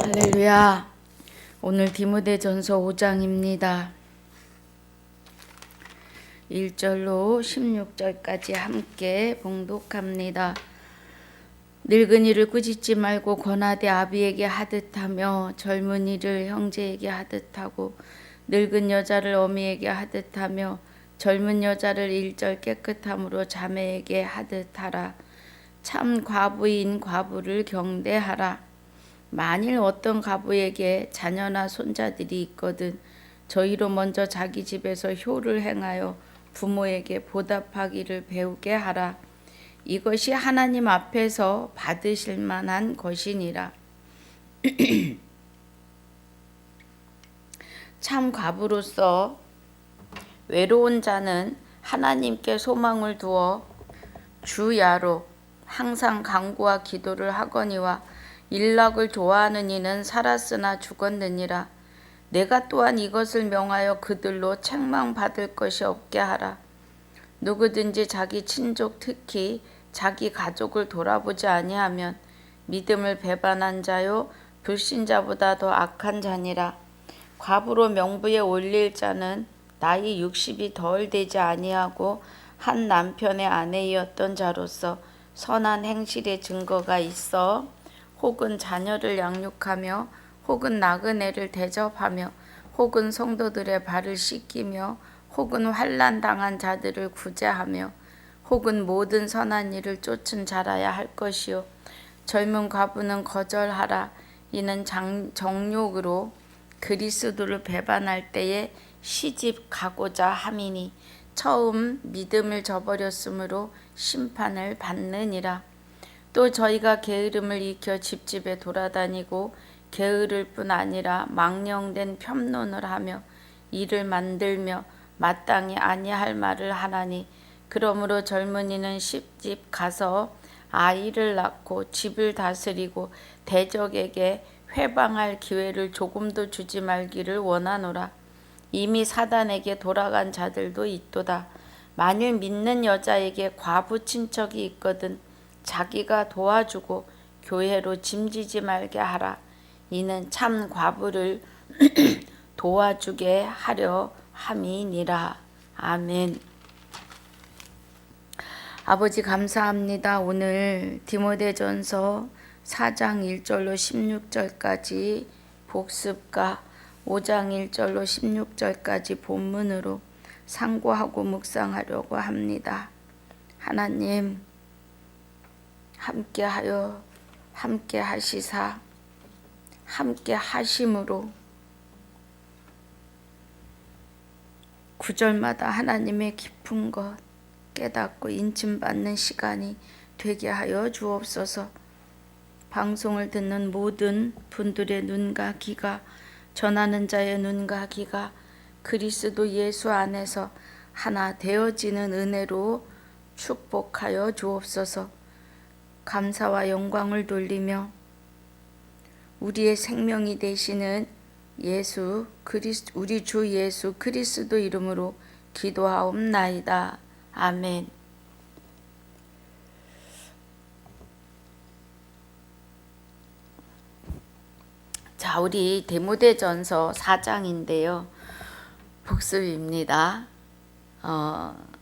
할렐루야. 오늘 디모데전서 5장입니다. 1절로 16절까지 함께 봉독합니다. 늙은이를 꾸짖지 말고 권하되 아비에게 하듯하며 젊은이를 형제에게 하듯하고 늙은 여자를 어미에게 하듯하며 젊은 여자를 1절 깨끗함으로 자매에게 하듯하라. 참 과부인 과부를 경대하라. 만일 어떤 과부에게 자녀나 손자들이 있거든 저희로 먼저 자기 집에서 효를 행하여 부모에게 보답하기를 배우게 하라. 이것이 하나님 앞에서 받으실 만한 것이니라. 참 과부로서 외로운 자는 하나님께 소망을 두어 주야로 항상 간구와 기도를 하거니와 일락을 좋아하는 이는 살았으나 죽었느니라. 내가 또한 이것을 명하여 그들로 책망받을 것이 없게 하라. 누구든지 자기 친족 특히 자기 가족을 돌아보지 아니하면 믿음을 배반한 자요 불신자보다 더 악한 자니라. 과부로 명부에 올릴 자는 나이 60이 덜 되지 아니하고 한 남편의 아내이었던 자로서 선한 행실의 증거가 있어 혹은 자녀를 양육하며 혹은 나그네를 대접하며 혹은 성도들의 발을 씻기며 혹은 환난 당한 자들을 구제하며 혹은 모든 선한 일을 쫓은 자라야 할 것이요 젊은 과부는 거절하라. 이는 정욕으로 그리스도를 배반할 때에 시집 가고자 함이니 처음 믿음을 저버렸으므로 심판을 받느니라. 또 저희가 게으름을 익혀 집집에 돌아다니고 게으를 뿐 아니라 망령된 편론을 하며 일을 만들며 마땅히 아니할 말을 하나니 그러므로 젊은이는 시집 가서 아이를 낳고 집을 다스리고 대적에게 회방할 기회를 조금도 주지 말기를 원하노라. 이미 사단에게 돌아간 자들도 있도다. 만일 믿는 여자에게 과부 친척이 있거든 자기가 도와주고 교회로 짐지지 말게 하라. 이는 참 과부를 도와주게 하려 함이니라. 아멘. 아버지 감사합니다. 오늘 디모데전서 4장 1절로 16절까지 복습과 5장 1절로 16절까지 본문으로 상고하고 묵상하려고 합니다. 하나님 함께하여 함께 하시사 함께 하심으로 구절마다 하나님의 깊은 것 깨닫고 인침받는 시간이 되게 하여 주옵소서. 방송을 듣는 모든 분들의 눈과 귀가 전하는 자의 눈과 귀가 그리스도 예수 안에서 하나 되어지는 은혜로 축복하여 주옵소서. 감사와 영광을 돌리며 우리의 생명이 되시는 우리 주 예수 그리스도 이름으로 기도하옵나이다. 아멘. 자, 우리 디모데전서 4장인데요. 복습입니다. 4장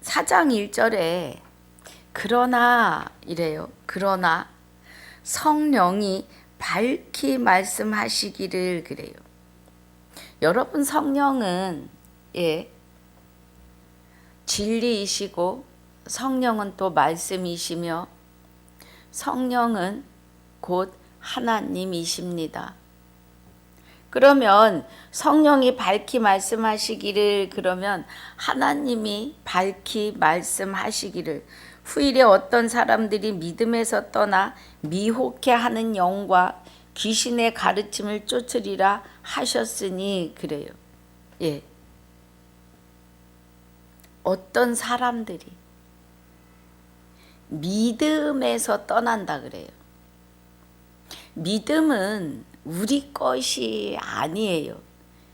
1절에 그러나 이래요. 그러나 성령이 밝히 말씀하시기를 그래요. 여러분 성령은 진리이시고 성령은 또 말씀이시며 성령은 곧 하나님이십니다. 그러면 성령이 밝히 말씀하시기를 그러면 하나님이 밝히 말씀하시기를 후일에 어떤 사람들이 믿음에서 떠나 미혹해하는 영과 귀신의 가르침을 쫓으리라 하셨으니 그래요. 어떤 사람들이 믿음에서 떠난다 그래요. 믿음은 우리 것이 아니에요.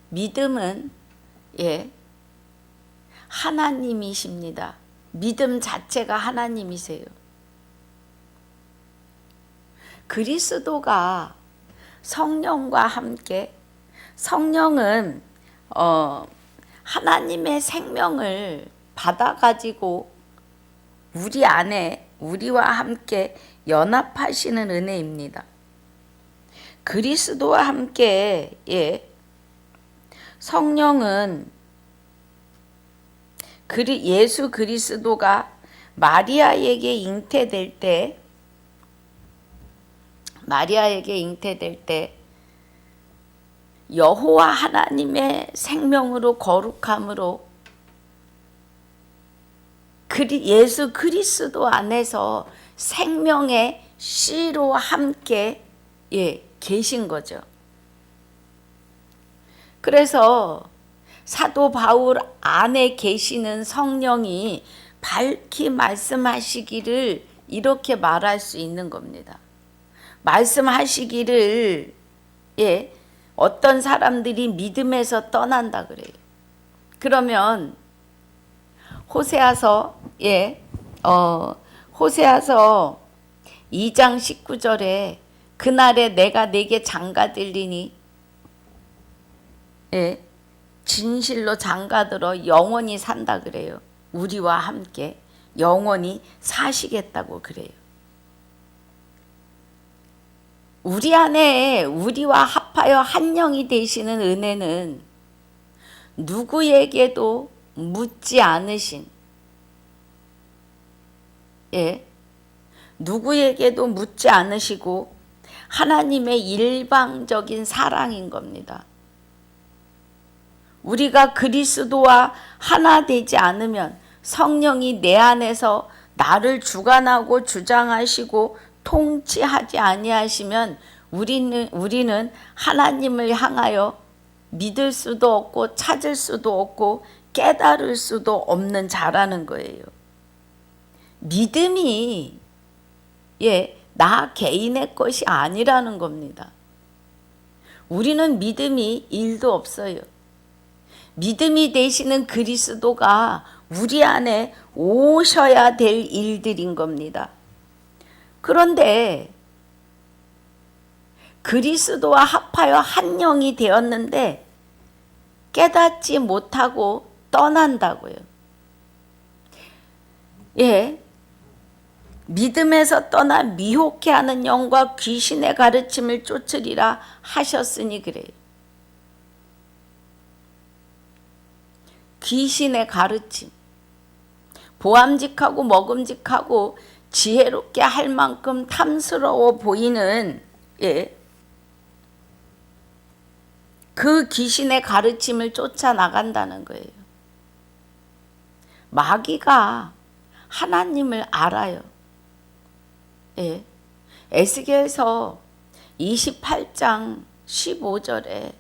믿음은 하나님이십니다. 믿음 자체가 하나님이세요. 그리스도가 성령과 함께, 성령은 하나님의 생명을 받아가지고 우리 안에 우리와 함께 연합하시는 은혜입니다. 그리스도와 함께 성령은 예수 그리스도가 마리아에게 잉태될 때 여호와 하나님의 생명으로 거룩함으로 예수 그리스도 안에서 생명의 씨로 함께 계신 거죠. 그래서 사도 바울 안에 계시는 성령이 밝히 말씀하시기를 이렇게 말할 수 있는 겁니다. 말씀하시기를 어떤 사람들이 믿음에서 떠난다 그래요. 그러면 호세아서 2장 19절에 그날에 내가 네게 장가들리니 진실로 장가들어 영원히 산다 그래요. 우리와 함께 영원히 사시겠다고 그래요. 우리 안에 우리와 합하여 한 영이 되시는 은혜는 누구에게도 묻지 않으신, 누구에게도 묻지 않으시고 하나님의 일방적인 사랑인 겁니다. 우리가 그리스도와 하나 되지 않으면, 성령이 내 안에서 나를 주관하고 주장하시고 통치하지 아니하시면 우리는 하나님을 향하여 믿을 수도 없고 찾을 수도 없고 깨달을 수도 없는 자라는 거예요. 믿음이 나 개인의 것이 아니라는 겁니다. 우리는 믿음이 일도 없어요. 믿음이 되시는 그리스도가 우리 안에 오셔야 될 일들인 겁니다. 그런데 그리스도와 합하여 한 영이 되었는데 깨닫지 못하고 떠난다고요. 믿음에서 떠나 미혹해 하는 영과 귀신의 가르침을 쫓으리라 하셨으니 그래요. 귀신의 가르침, 보암직하고 먹음직하고 지혜롭게 할 만큼 탐스러워 보이는 그 귀신의 가르침을 쫓아나간다는 거예요. 마귀가 하나님을 알아요. 에스겔서 28장 15절에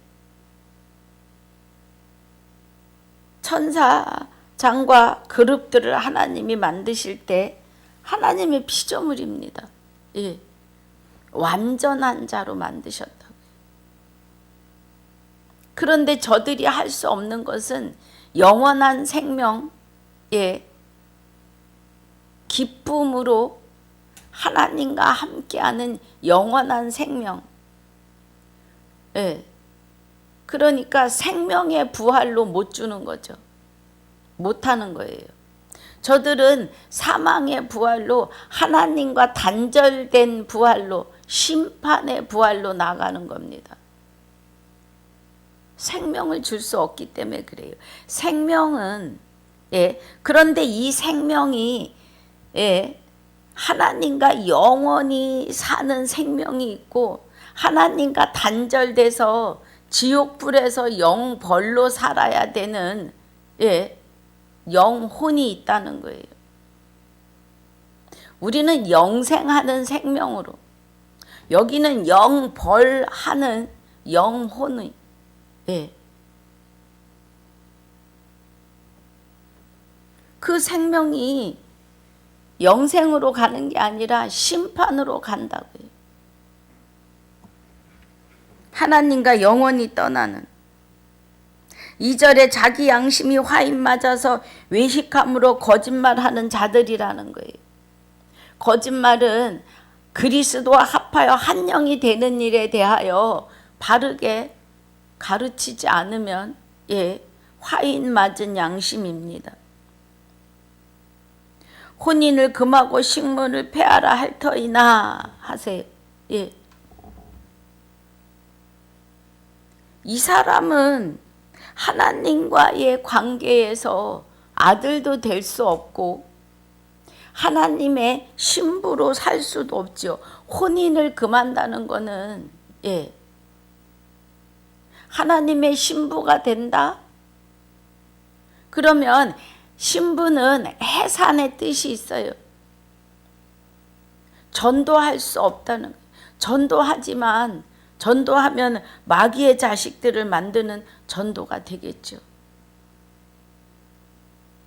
천사장과 그룹들을 하나님이 만드실 때 하나님의 피조물입니다. 완전한 자로 만드셨다고요. 그런데 저들이 할 수 없는 것은 영원한 생명, 기쁨으로 하나님과 함께하는 영원한 생명, 그러니까 생명의 부활로 못 주는 거죠. 못 하는 거예요. 저들은 사망의 부활로, 하나님과 단절된 부활로, 심판의 부활로 나가는 겁니다. 생명을 줄 수 없기 때문에 그래요. 생명은 그런데 이 생명이 하나님과 영원히 사는 생명이 있고, 하나님과 단절돼서 지옥불에서 영벌로 살아야 되는 영혼이 있다는 거예요. 우리는 영생하는 생명으로, 여기는 영벌하는 영혼의 그 생명이 영생으로 가는 게 아니라 심판으로 간다고요. 하나님과 영원히 떠나는. 2절에 자기 양심이 화인 맞아서 외식함으로 거짓말하는 자들이라는 거예요. 거짓말은 그리스도와 합하여 한 영이 되는 일에 대하여 바르게 가르치지 않으면 화인 맞은 양심입니다. 혼인을 금하고 식물을 폐하라 할 터이나 하세요. 이 사람은 하나님과의 관계에서 아들도 될 수 없고 하나님의 신부로 살 수도 없죠. 혼인을 금한다는 것은 하나님의 신부가 된다? 그러면 신부는 해산의 뜻이 있어요. 전도할 수 없다는 거예요. 전도하지만 전도하면 마귀의 자식들을 만드는 전도가 되겠죠.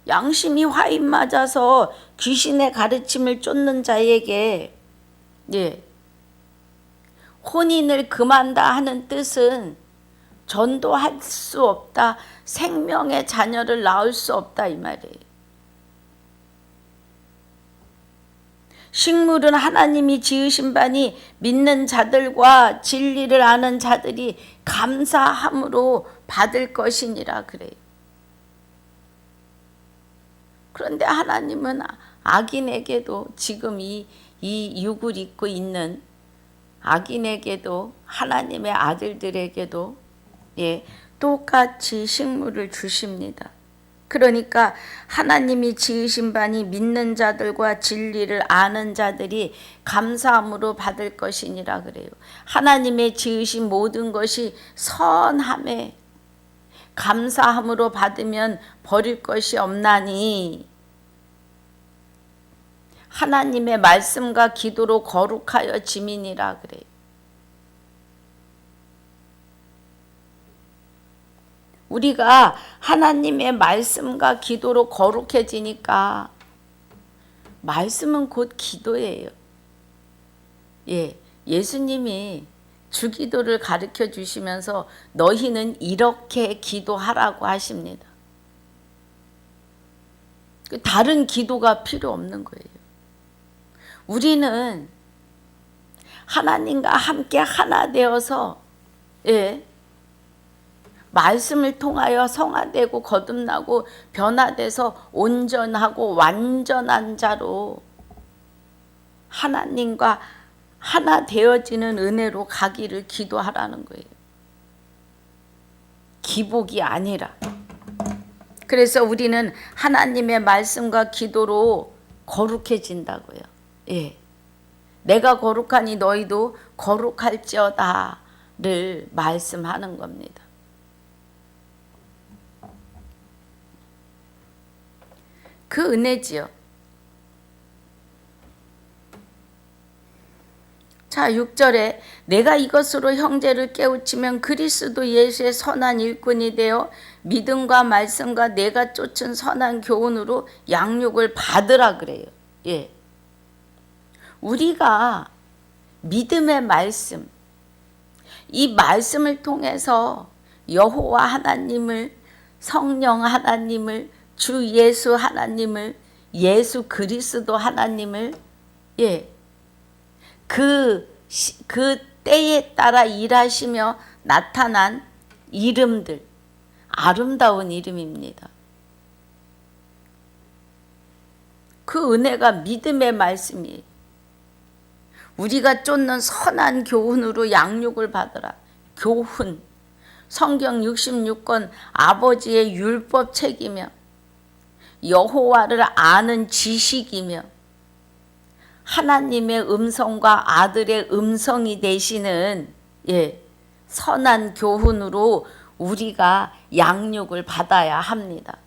양심이 화인 맞아서 귀신의 가르침을 쫓는 자에게 혼인을 금한다 하는 뜻은 전도할 수 없다, 생명의 자녀를 낳을 수 없다 이 말이에요. 식물은 하나님이 지으신 바니 믿는 자들과 진리를 아는 자들이 감사함으로 받을 것이니라 그래요. 그런데 하나님은 악인에게도 지금 이 육을 입고 있는 악인에게도 하나님의 아들들에게도 똑같이 식물을 주십니다. 그러니까 하나님이 지으신 바니 믿는 자들과 진리를 아는 자들이 감사함으로 받을 것이니라 그래요. 하나님의 지으신 모든 것이 선함에 감사함으로 받으면 버릴 것이 없나니 하나님의 말씀과 기도로 거룩하여 지민이라 그래요. 우리가 하나님의 말씀과 기도로 거룩해지니까 말씀은 곧 기도예요. 예수님이 주기도를 가르쳐 주시면서 너희는 이렇게 기도하라고 하십니다. 다른 기도가 필요 없는 거예요. 우리는 하나님과 함께 하나 되어서 말씀을 통하여 성화되고 거듭나고 변화돼서 온전하고 완전한 자로 하나님과 하나 되어지는 은혜로 가기를 기도하라는 거예요. 기복이 아니라. 그래서 우리는 하나님의 말씀과 기도로 거룩해진다고요. 내가 거룩하니 너희도 거룩할지어다를 말씀하는 겁니다. 그 은혜지요. 자, 6절에 내가 이것으로 형제를 깨우치면 그리스도 예수의 선한 일꾼이 되어 믿음과 말씀과 내가 쫓은 선한 교훈으로 양육을 받으라 그래요. 우리가 믿음의 말씀, 이 말씀을 통해서 여호와 하나님을, 성령 하나님을, 주 예수 하나님을, 예수 그리스도 하나님을 그 때에 따라 일하시며 나타난 이름들, 아름다운 이름입니다. 그 은혜가 믿음의 말씀이에요. 우리가 쫓는 선한 교훈으로 양육을 받으라. 교훈, 성경 66권 아버지의 율법 책이며 여호와를 아는 지식이며 하나님의 음성과 아들의 음성이 되시는 선한 교훈으로 우리가 양육을 받아야 합니다.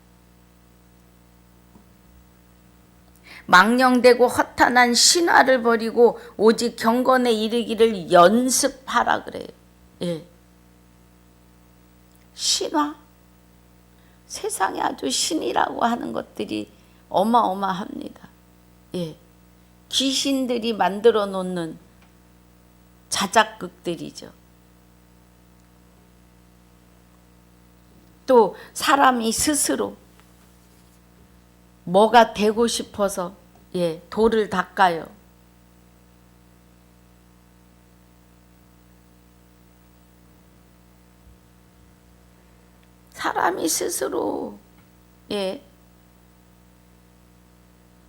망령되고 허탄한 신화를 버리고 오직 경건에 이르기를 연습하라 그래요. 신화? 세상에 아주 신이라고 하는 것들이 어마어마합니다. 귀신들이 만들어 놓는 자작극들이죠. 또 사람이 스스로 뭐가 되고 싶어서 돌을 닦아요. 사람이 스스로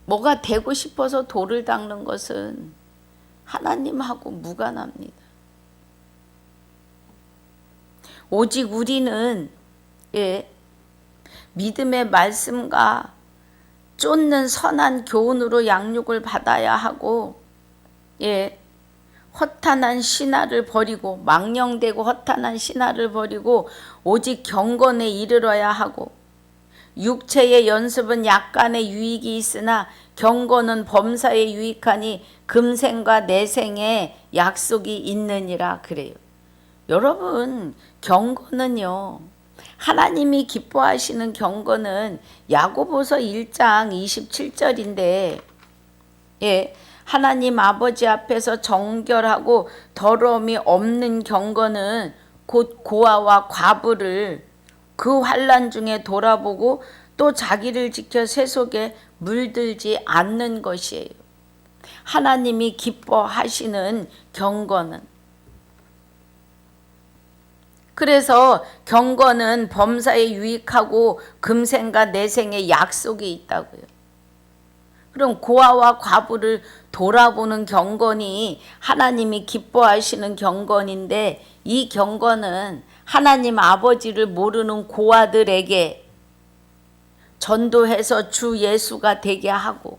뭐가 되고 싶어서 돌을 닦는 것은 하나님하고 무관합니다. 오직 우리는 믿음의 말씀과 쫓는 선한 교훈으로 양육을 받아야 하고 허탄한 신화를 버리고 망령되고 허탄한 신화를 버리고 오직 경건에 이르러야 하고 육체의 연습은 약간의 유익이 있으나 경건은 범사에 유익하니 금생과 내생에 약속이 있느니라 그래요. 여러분 경건은요 하나님이 기뻐하시는 경건은 야고보서 1장 27절인데 하나님 아버지 앞에서 정결하고 더러움이 없는 경건은 곧 고아와 과부를 그 환난 중에 돌아보고 또 자기를 지켜 세속에 물들지 않는 것이에요. 하나님이 기뻐하시는 경건은 그래서 경건은 범사에 유익하고 금생과 내생에 약속이 있다고요. 그럼 고아와 과부를 돌아보는 경건이 하나님이 기뻐하시는 경건인데 이 경건은 하나님 아버지를 모르는 고아들에게 전도해서 주 예수가 되게 하고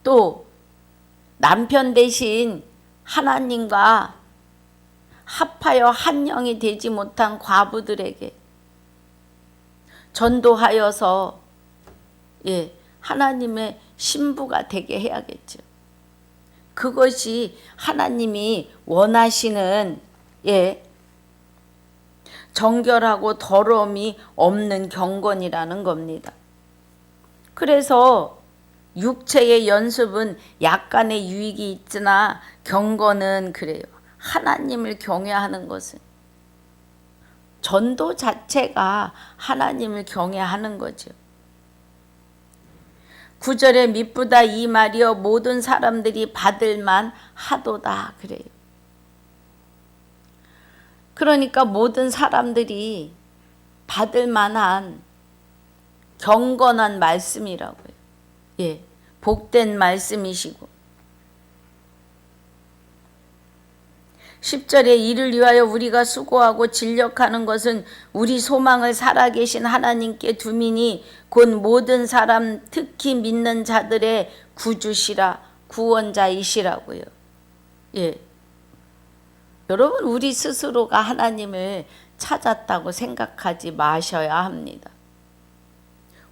또 남편 대신 하나님과 합하여 한 영이 되지 못한 과부들에게 전도하여서 하나님의 신부가 되게 해야겠죠. 그것이 하나님이 원하시는 정결하고 더러움이 없는 경건이라는 겁니다. 그래서 육체의 연습은 약간의 유익이 있으나 경건은 그래요. 하나님을 경외하는 것은 전도 자체가 하나님을 경외하는 거죠. 9절에 미쁘다 이 말이여 모든 사람들이 받을만 하도다 그래요. 그러니까 모든 사람들이 받을 만한 경건한 말씀이라고요. 복된 말씀이시고 10절에 이를 위하여 우리가 수고하고 진력하는 것은 우리 소망을 살아계신 하나님께 두미니 곧 모든 사람 특히 믿는 자들의 구주시라 구원자이시라고요. 여러분 우리 스스로가 하나님을 찾았다고 생각하지 마셔야 합니다.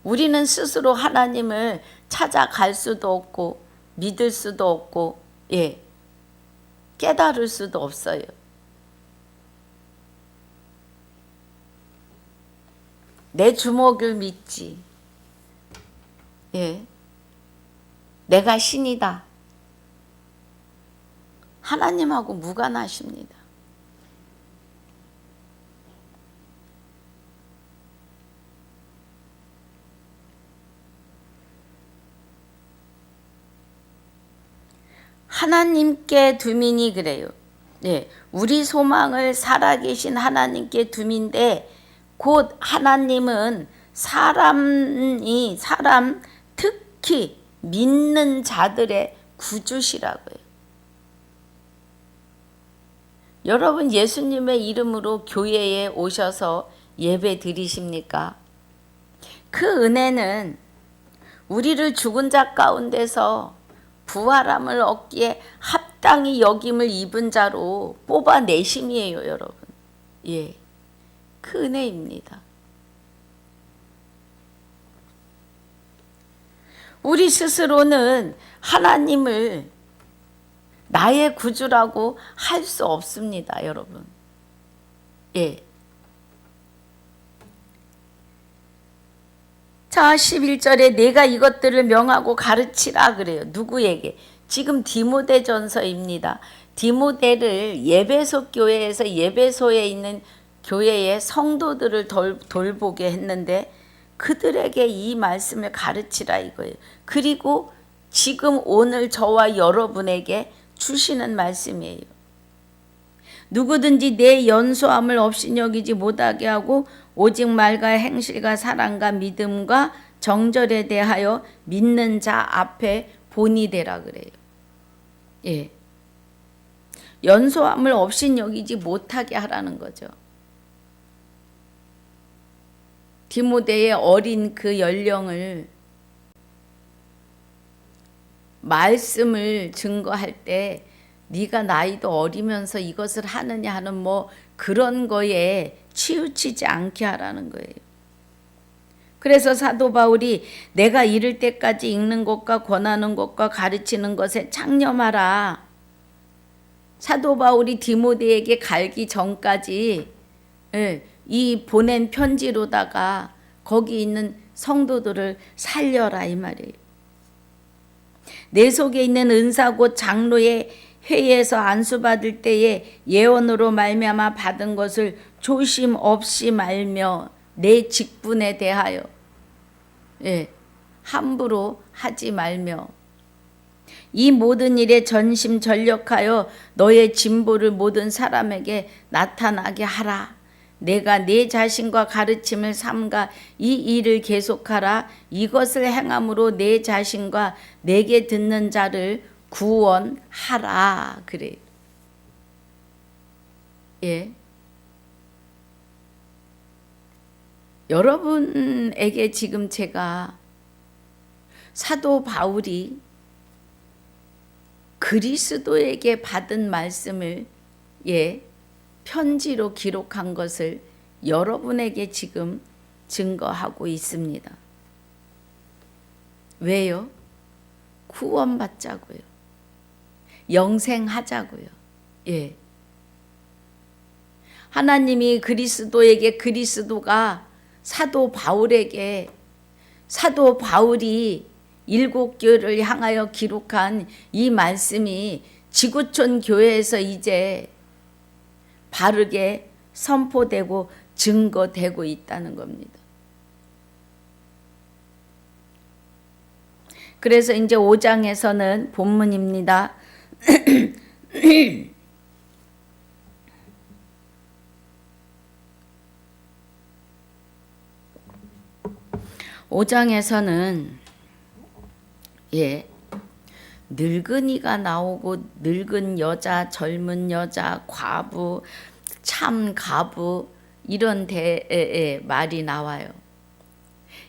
우리는 스스로 하나님을 찾아갈 수도 없고 믿을 수도 없고 깨달을 수도 없어요. 내 주먹을 믿지. 내가 신이다. 하나님하고 무관하십니다. 하나님께 두민이 그래요. 우리 소망을 살아계신 하나님께 두민데 곧 하나님은 사람 특히 믿는 자들의 구주시라고요. 여러분 예수님의 이름으로 교회에 오셔서 예배 드리십니까? 그 은혜는 우리를 죽은 자 가운데서 부활함을 얻기에 합당히 여김을 입은 자로 뽑아내심이에요, 여러분. 그 은혜입니다. 우리 스스로는 하나님을 나의 구주라고 할 수 없습니다, 여러분. 자, 11절에 내가 이것들을 명하고 가르치라 그래요. 누구에게? 지금 디모데전서입니다. 디모데를 예배소 교회에서 예배소에 있는 교회의 성도들을 돌보게 했는데 그들에게 이 말씀을 가르치라 이거예요. 그리고 지금 오늘 저와 여러분에게 주시는 말씀이에요. 누구든지 내 연소함을 없이 여기지 못하게 하고 오직 말과 행실과 사랑과 믿음과 정절에 대하여 믿는 자 앞에 본이 되라 그래요. 예. 연소함을 없이 여기지 못하게 하라는 거죠. 디모데의 어린 그 연령을 말씀을 증거할 때 네가 나이도 어리면서 이것을 하느냐 하는 뭐 그런 거에 치우치지 않게 하라는 거예요. 그래서 사도 바울이 내가 이를 때까지 읽는 것과 권하는 것과 가르치는 것에 창념하라. 사도 바울이 디모데에게 갈기 전까지 이 보낸 편지로다가 거기 있는 성도들을 살려라 이 말이에요. 내 속에 있는 은사 곧 장로의 회의에서 안수받을 때에 예언으로 말미암아 받은 것을 조심 없이 말며 내 직분에 대하여 함부로 하지 말며 이 모든 일에 전심전력하여 너의 진보를 모든 사람에게 나타나게 하라. 내가 내 자신과 가르침을 삼가 이 일을 계속하라. 이것을 행함으로 내 자신과 내게 듣는 자를 구원하라. 그래. 예. 여러분에게 지금 제가 사도 바울이 그리스도에게 받은 말씀을 편지로 기록한 것을 여러분에게 지금 증거하고 있습니다. 왜요? 구원받자고요. 영생하자고요. 예. 하나님이 그리스도에게 그리스도가 사도 바울에게 사도 바울이 7교회를 향하여 기록한 이 말씀이 지구촌 교회에서 이제 바르게 선포되고 증거되고 있다는 겁니다. 그래서 이제 5장에서는 본문입니다. 5장에서는 늙은이가 나오고 늙은 여자, 젊은 여자, 과부, 참 가부 이런 말이 나와요.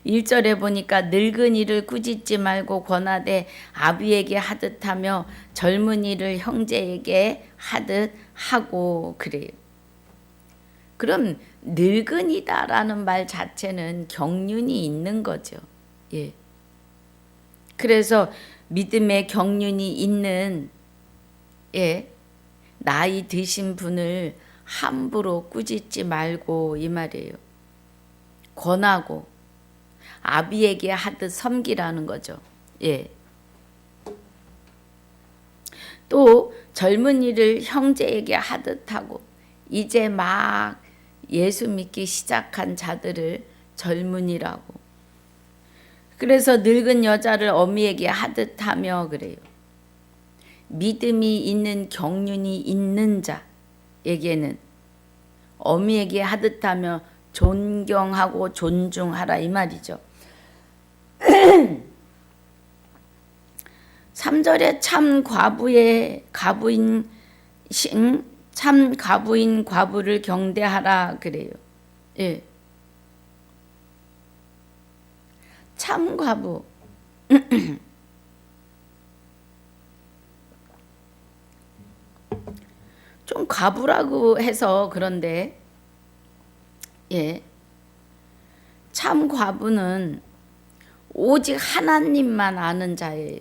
1절에 보니까 늙은이를 꾸짖지 말고 권하되 아비에게 하듯 하며 젊은이를 형제에게 하듯 하고 그래요. 그럼 늙은이다라는 말 자체는 경륜이 있는 거죠. 예. 그래서 믿음의 경륜이 있는 나이 드신 분을 함부로 꾸짖지 말고 이 말이에요. 권하고 아비에게 하듯 섬기라는 거죠. 예. 또 젊은이를 형제에게 하듯 하고 이제 막 예수 믿기 시작한 자들을 젊은이라고. 그래서 늙은 여자를 어미에게 하듯 하며 그래요. 믿음이 있는 경륜이 있는 자에게는 어미에게 하듯 하며 존경하고 존중하라 이 말이죠. 3절에 참 가부인 과부를 경대하라 그래요. 예. 참 과부. 좀 과부라고 해서 그런데 참 과부는 오직 하나님만 아는 자예요.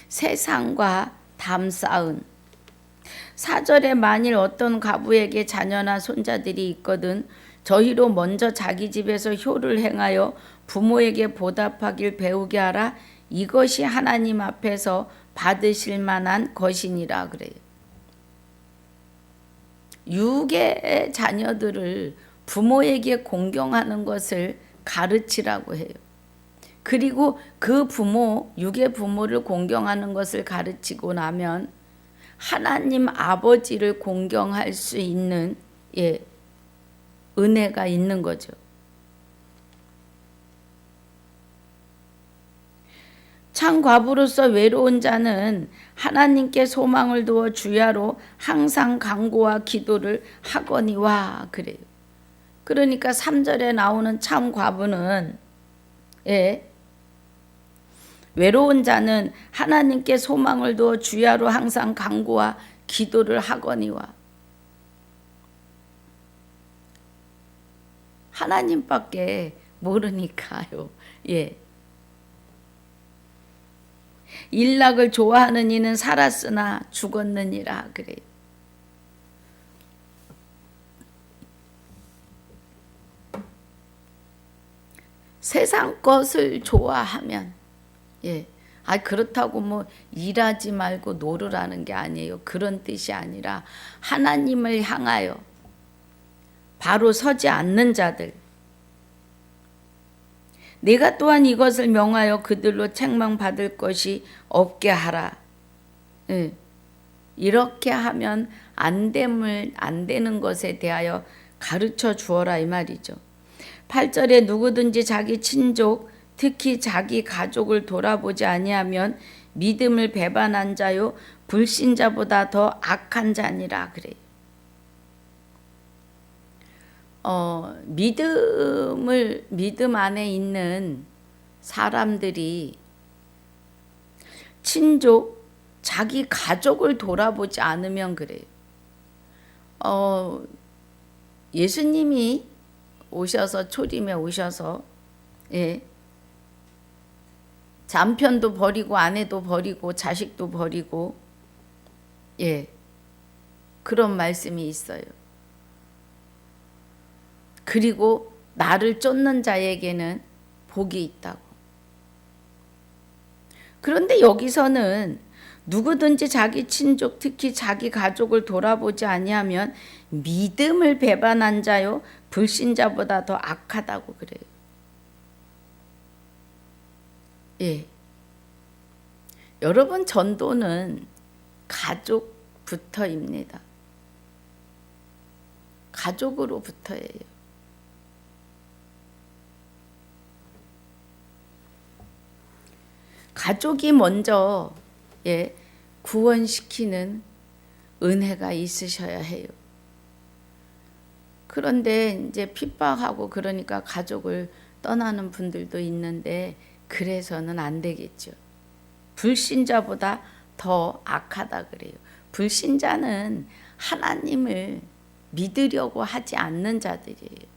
세상과 담쌓은 4절에 만일 어떤 과부에게 자녀나 손자들이 있거든 저희로 먼저 자기 집에서 효를 행하여 부모에게 보답하길 배우게 하라. 이것이 하나님 앞에서 받으실 만한 것이니라 그래요. 육의 자녀들을 부모에게 공경하는 것을 가르치라고 해요. 그리고 그 부모, 육의 부모를 공경하는 것을 가르치고 나면 하나님 아버지를 공경할 수 있는 은혜가 있는 거죠. 참 과부로서 외로운 자는 하나님께 소망을 두어 주야로 항상 간구와 기도를 하거니와 그래요. 그러니까 3절에 나오는 참 과부는 외로운 자는 하나님께 소망을 두어 주야로 항상 간구와 기도를 하거니와 하나님밖에 모르니까요. 일락을 좋아하는 이는 살았으나 죽었느니라 그래요. 세상 것을 좋아하면 그렇다고 뭐 일하지 말고 놀으라는 게 아니에요. 그런 뜻이 아니라 하나님을 향하여 바로 서지 않는 자들, 내가 또한 이것을 명하여 그들로 책망받을 것이 없게 하라. 이렇게 하면 안 되는 것에 대하여 가르쳐 주어라 이 말이죠. 8절에 누구든지 자기 친족 특히 자기 가족을 돌아보지 아니하면 믿음을 배반한 자요 불신자보다 더 악한 자니라 그래요. 믿음 안에 있는 사람들이 친족, 자기 가족을 돌아보지 않으면 그래요. 예수님이 오셔서 초림에 오셔서 남편도 버리고 아내도 버리고 자식도 버리고 그런 말씀이 있어요. 그리고 나를 쫓는 자에게는 복이 있다고. 그런데 여기서는 누구든지 자기 친족 특히 자기 가족을 돌아보지 아니하면 믿음을 배반한 자요 불신자보다 더 악하다고 그래요. 여러분 전도는 가족부터입니다. 가족으로부터예요. 가족이 먼저 구원시키는 은혜가 있으셔야 해요. 그런데 이제 핍박하고 그러니까 가족을 떠나는 분들도 있는데 그래서는 안 되겠죠. 불신자보다 더 악하다 그래요. 불신자는 하나님을 믿으려고 하지 않는 자들이에요.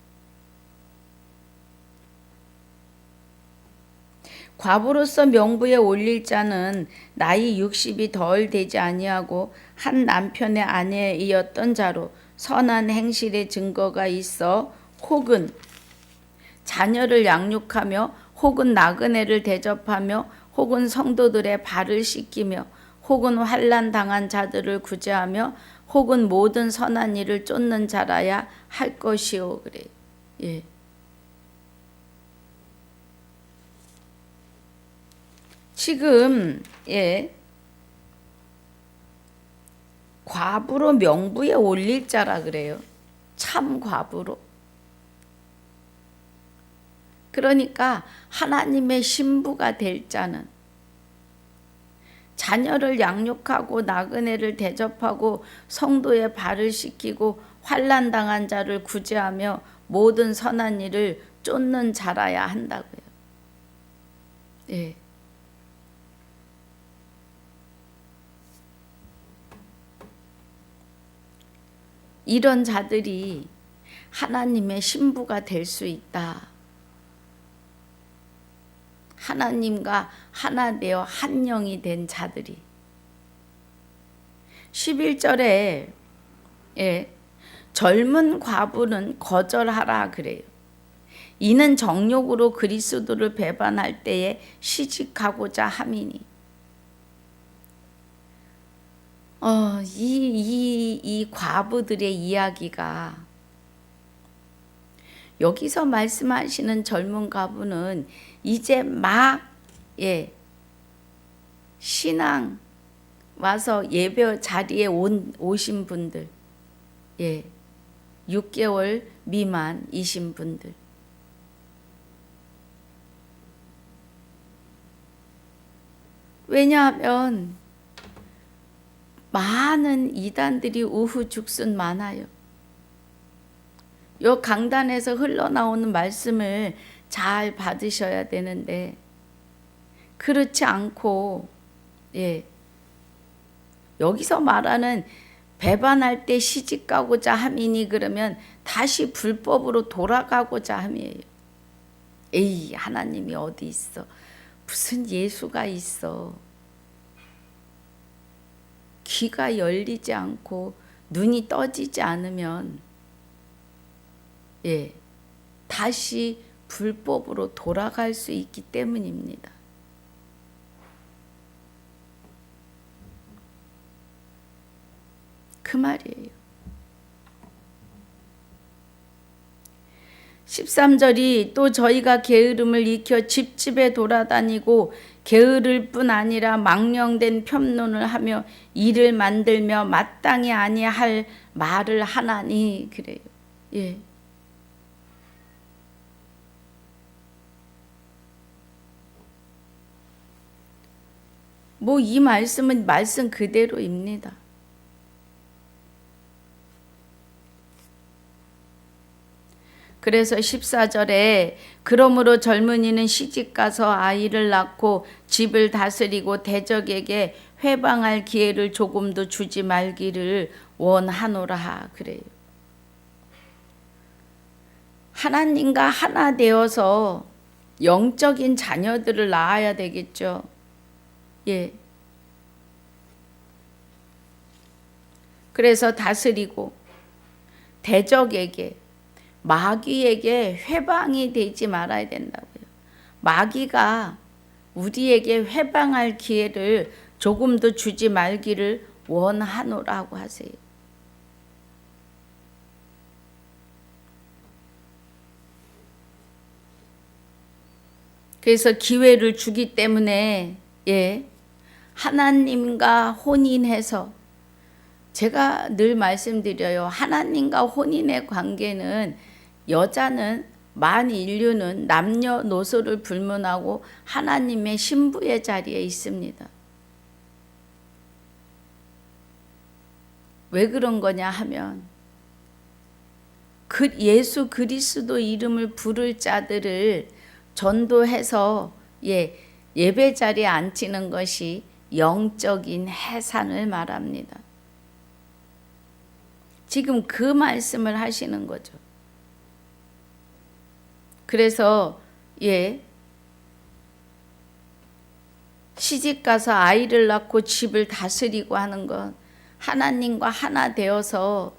과부로서 명부에 올릴 자는 나이 60이 덜 되지 아니하고 한 남편의 아내이었던 자로 선한 행실의 증거가 있어 혹은 자녀를 양육하며 혹은 나그네를 대접하며 혹은 성도들의 발을 씻기며 혹은 환난 당한 자들을 구제하며 혹은 모든 선한 일을 쫓는 자라야 할 것이요 그래요. 지금 과부로 명부에 올릴 자라 그래요. 참 과부로. 그러니까 하나님의 신부가 될 자는 자녀를 양육하고 나그네를 대접하고 성도의 발을 씻기고 환난 당한 자를 구제하며 모든 선한 일을 쫓는 자라야 한다고요. 이런 자들이 하나님의 신부가 될 수 있다. 하나님과 하나 되어 한 영이 된 자들이 11절에 젊은 과부는 거절하라 그래요. 이는 정욕으로 그리스도를 배반할 때에 시집가고자 함이니 이 과부들의 이야기가 여기서 말씀하시는 젊은 과부는 이제 막 신앙 와서 예배 자리에 오신 분들, 예, 6개월 미만이신 분들, 왜냐하면 많은 이단들이 우후죽순 많아요. 요 강단에서 흘러나오는 말씀을 잘 받으셔야 되는데 그렇지 않고, 예, 여기서 말하는 배반할 때 시집 가고자 함이니 그러면 다시 불법으로 돌아가고자 함이에요. 에이, 하나님이 어디 있어? 무슨 예수가 있어? 귀가 열리지 않고 눈이 떠지지 않으면, 예, 다시 불법으로 돌아갈 수 있기 때문입니다. 그 말이에요. 13절이 또 저희가 게으름을 익혀 집집에 돌아다니고 게으를 뿐 아니라 망령된 편론을 하며 일을 만들며 마땅히 아니할 말을 하나니 그래요. 예. 뭐 이 말씀은 말씀 그대로입니다. 그래서 14절에 그러므로 젊은이는 시집가서 아이를 낳고 집을 다스리고 대적에게 회방할 기회를 조금도 주지 말기를 원하노라 그래요. 하나님과 하나 되어서 영적인 자녀들을 낳아야 되겠죠. 예. 그래서 다스리고 대적에게, 마귀에게 회방이 되지 말아야 된다고요. 마귀가 우리에게 회방할 기회를 조금도 주지 말기를 원하노라고 하세요. 그래서 기회를 주기 때문에, 예, 하나님과 혼인해서, 제가 늘 말씀드려요. 하나님과 혼인의 관계는, 여자는, 만인류는 남녀노소를 불문하고 하나님의 신부의 자리에 있습니다. 왜 그런 거냐 하면 예수 그리스도 이름을 부를 자들을 전도해서, 예, 예배 자리에 앉히는 것이 영적인 해산을 말합니다. 지금 그 말씀을 하시는 거죠. 그래서, 예, 시집가서 아이를 낳고 집을 다스리고 하는 건 하나님과 하나 되어서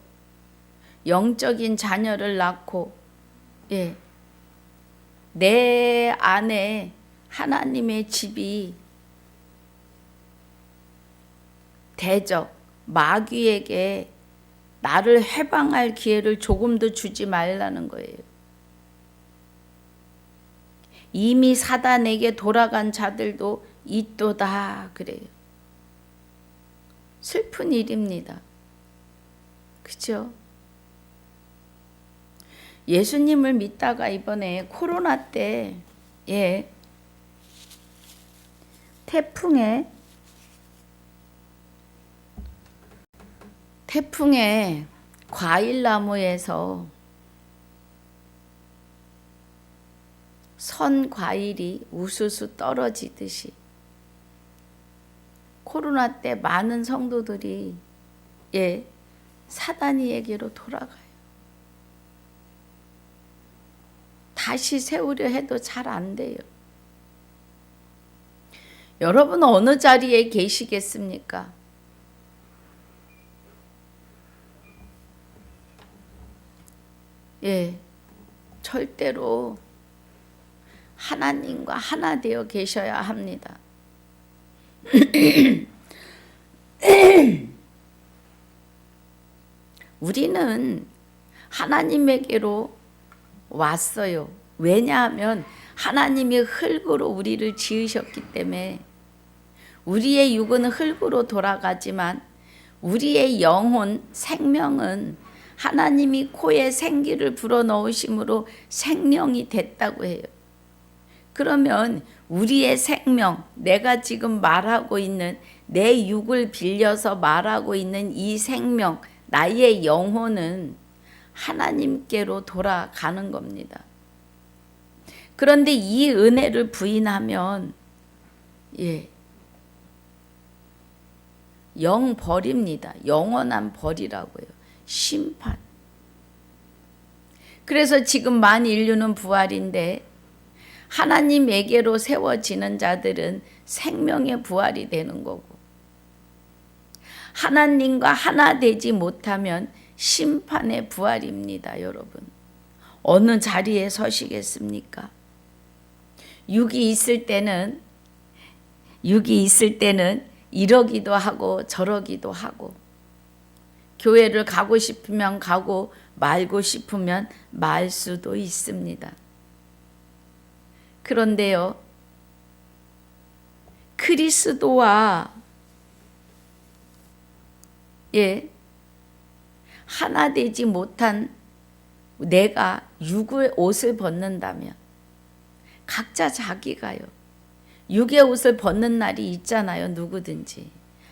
영적인 자녀를 낳고, 예, 내 안에 하나님의 집이 대적, 마귀에게 나를 해방할 기회를 조금도 주지 말라는 거예요. 이미 사단에게 돌아간 자들도 있도다 그래요. 슬픈 일입니다. 그죠? 예수님을 믿다가 이번에 코로나 때, 예, 태풍에 과일나무에서 선 과일이 우수수 떨어지듯이 코로나 때 많은 성도들이, 예, 사단이에게로 돌아가요. 다시 세우려 해도 잘 안 돼요. 여러분 어느 자리에 계시겠습니까? 예, 절대로 하나님과 하나 되어 계셔야 합니다. 우리는 하나님에게로 왔어요. 왜냐하면 하나님이 흙으로 우리를 지으셨기 때문에 우리의 육은 흙으로 돌아가지만 우리의 영혼, 생명은 하나님이 코에 생기를 불어넣으심으로 생명이 됐다고 해요. 그러면 우리의 생명, 내가 지금 말하고 있는 내 육을 빌려서 말하고 있는 이 생명, 나의 영혼은 하나님께로 돌아가는 겁니다. 그런데 이 은혜를 부인하면 영벌입니다. 영원한 벌이라고요. 심판. 그래서 지금 만인류는 부활인데 하나님에게로 세워지는 자들은 생명의 부활이 되는 거고, 하나님과 하나 되지 못하면 심판의 부활입니다. 여러분, 어느 자리에 서시겠습니까? 육이 있을 때는 이러기도 하고 저러기도 하고, 교회를 가고 싶으면 가고 말고 싶으면 말 수도 있습니다. 그런데요, 그리스도와 하나 되지 못한 내가 육의 옷을 벗는다면, 각자 자기가요, 육의 옷을 벗는 날이 있잖아요. 누구든지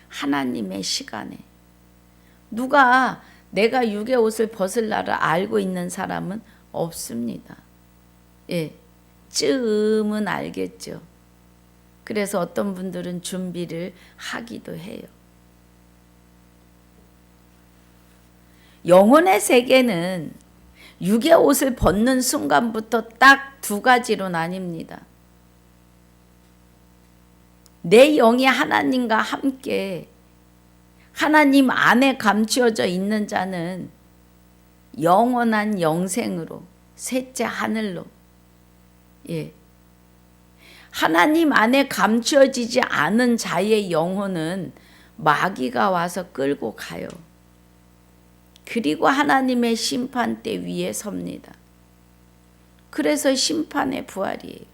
하나님의 시간에. 누가 내가 육의 옷을 벗을 날을 알고 있는 사람은 없습니다. 쯤은 알겠죠. 그래서 어떤 분들은 준비를 하기도 해요. 영혼의 세계는 육의 옷을 벗는 순간부터 딱 두 가지로 나뉩니다. 내 영이 하나님과 함께 하나님 안에 감추어져 있는 자는 영원한 영생으로, 셋째 하늘로, 하나님 안에 감추어지지 않은 자의 영혼은 마귀가 와서 끌고 가요. 그리고 하나님의 심판대 위에 섭니다. 그래서 심판의 부활이에요.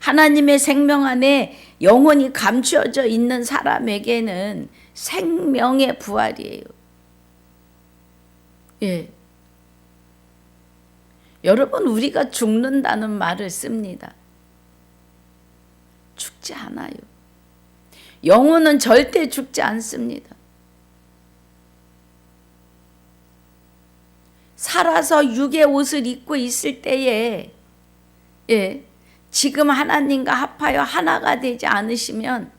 하나님의 생명 안에 영혼이 감추어져 있는 사람에게는 생명의 부활이에요. 여러분, 우리가 죽는다는 말을 씁니다. 죽지 않아요. 영혼은 절대 죽지 않습니다. 살아서 육의 옷을 입고 있을 때에 지금 하나님과 합하여 하나가 되지 않으시면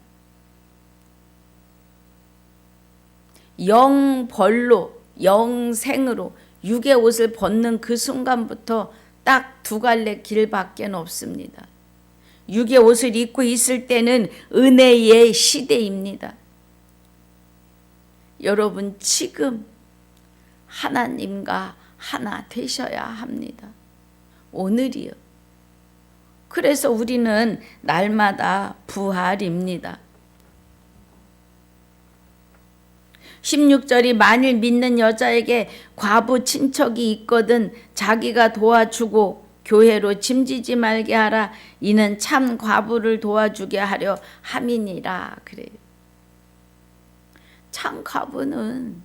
영벌로, 영생으로 육의 옷을 벗는 그 순간부터 딱 두 갈래 길밖에 없습니다. 육의 옷을 입고 있을 때는 은혜의 시대입니다. 여러분, 지금 하나님과 하나 되셔야 합니다. 오늘이요. 그래서 우리는 날마다 부활입니다. 16절이 만일 믿는 여자에게 과부 친척이 있거든 자기가 도와주고 교회로 짐지지 말게 하라. 이는 참 과부를 도와주게 하려 함이니라. 그래요. 참 과부는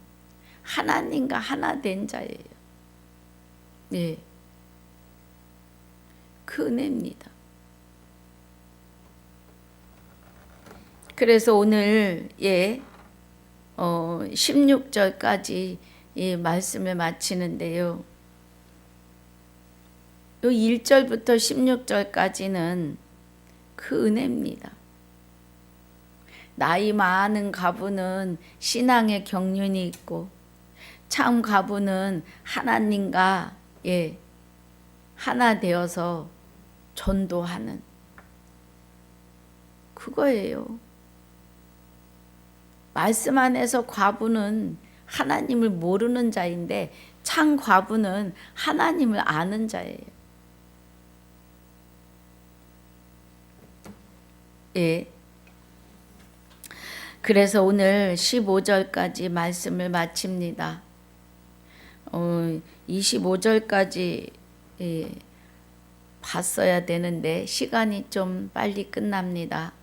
하나님과 하나 된 자예요. 그 은혜입니다. 그래서 오늘 16절까지 말씀을 마치는데요. 요 1절부터 16절까지는 그 은혜입니다. 나이 많은 과부는 신앙의 경륜이 있고, 참 과부는 하나님과 하나 되어서 전도하는 그거예요. 말씀 안에서 과부는 하나님을 모르는 자인데 참 과부는 하나님을 아는 자예요. 그래서 오늘 15절까지 말씀을 마칩니다. 25절까지 봤어야 되는데 시간이 좀 빨리 끝납니다.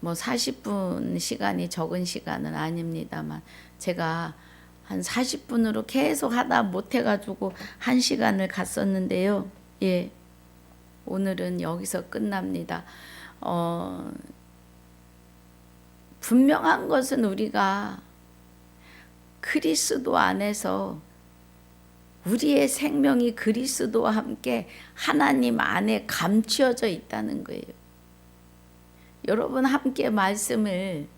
뭐 40분 시간이 적은 시간은 아닙니다만 제가 한 40분으로 계속 하다 못해가지고 1시간을 갔었는데요. 예, 오늘은 여기서 끝납니다. 분명한 것은 우리가 그리스도 안에서 우리의 생명이 그리스도와 함께 하나님 안에 감추어져 있다는 거예요. 여러분 함께 말씀을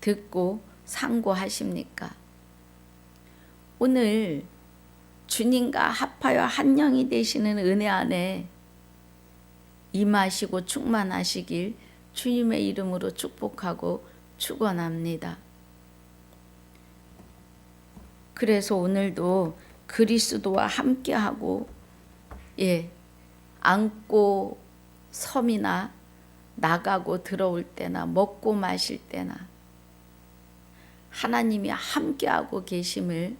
듣고 상고하십니까? 오늘 주님과 합하여 한 영이 되시는 은혜 안에 임하시고 충만하시길 주님의 이름으로 축복하고 축원합니다. 그래서 오늘도 그리스도와 함께하고 앉고 섬이나 나가고 들어올 때나 먹고 마실 때나 하나님이 함께하고 계심을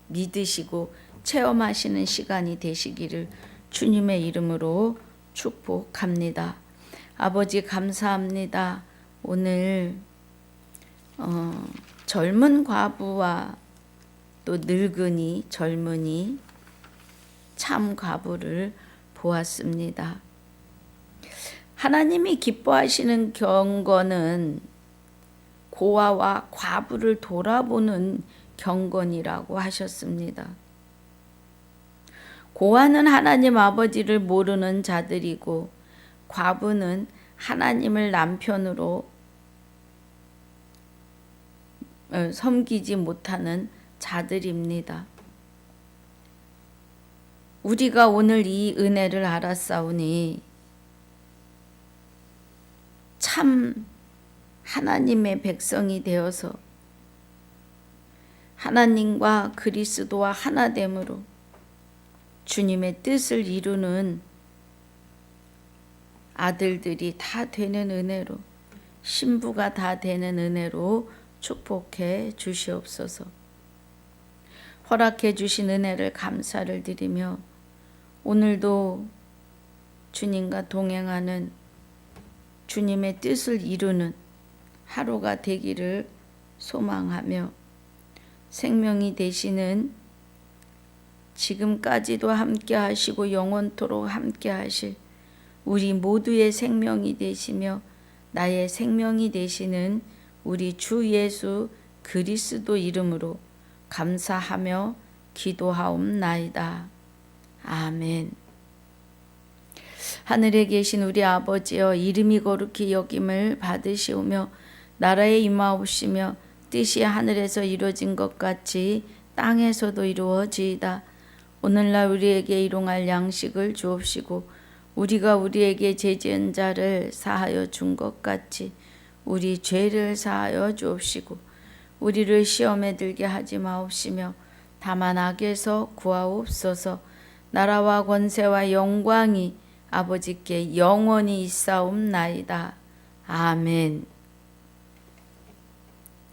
믿으시고 체험하시는 시간이 되시기를 주님의 이름으로 축복합니다. 아버지 감사합니다. 오늘 젊은 과부와 또 늙은이 젊은이 참 과부를 보았습니다. 하나님이 기뻐하시는 경건은 고아와 과부를 돌아보는 경건이라고 하셨습니다. 고아는 하나님 아버지를 모르는 자들이고 과부는 하나님을 남편으로 섬기지 못하는 자들입니다. 우리가 오늘 이 은혜를 알았사오니 참 하나님의 백성이 되어서 하나님과 그리스도와 하나됨으로 주님의 뜻을 이루는 아들들이 다 되는 은혜로 신부가 다 되는 은혜로 축복해 주시옵소서. 허락해 주신 은혜를 감사를 드리며 오늘도 주님과 동행하는 주님의 뜻을 이루는 하루가 되기를 소망하며 생명이 되시는 지금까지도 함께 하시고 영원토록 함께 하실 우리 모두의 생명이 되시며 나의 생명이 되시는 우리 주 예수 그리스도 이름으로 감사하며 기도하옵나이다. 아멘. 하늘에 계신 우리 아버지여 이름이 거룩히 여김을 받으시오며 나라에 임하옵시며 뜻이 하늘에서 이루어진 것 같이 땅에서도 이루어지이다. 오늘날 우리에게 일용할 양식을 주옵시고 우리가 우리에게 죄 지은 자를 사하여 준 것 같이 우리 죄를 사하여 주옵시고 우리를 시험에 들게 하지 마옵시며 다만 악에서 구하옵소서. 나라와 권세와 영광이 아버지께 영원히 있사옵나이다. 아멘.